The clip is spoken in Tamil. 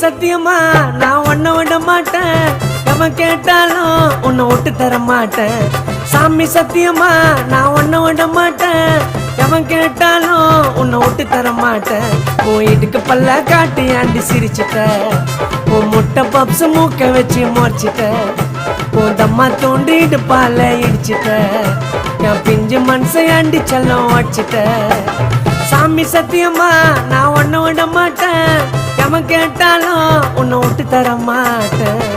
சத்தியமா நான் உன்னை விட மாட்டேன், எவன் கேட்டாலும் உன்னை விட்டு தர மாட்டேன். சாமி சத்தியமா நான் உன்னை விட மாட்டேன், எவன் கேட்டாலும் உன்னை விட்டு தர மாட்டேன். உன் இடுக்கு பல்ல காட்டி ஆண்டி சிரிச்சிட்ட, உன் முட்டை பப்ஸ் மூக்க வச்சு மோர்ச்சிட்ட, உன் தம்மா தோண்டிட்டு பால இடிச்சிட்ட, என் பிஞ்சு மனசை ஆண்டி செல்லம் வச்சிட்ட. சாமி சத்தியமா நான் உன்னை விட மாட்டேன், எவன் கேட்டாலும் உன்னை விட்டு தர மாட்டேன்.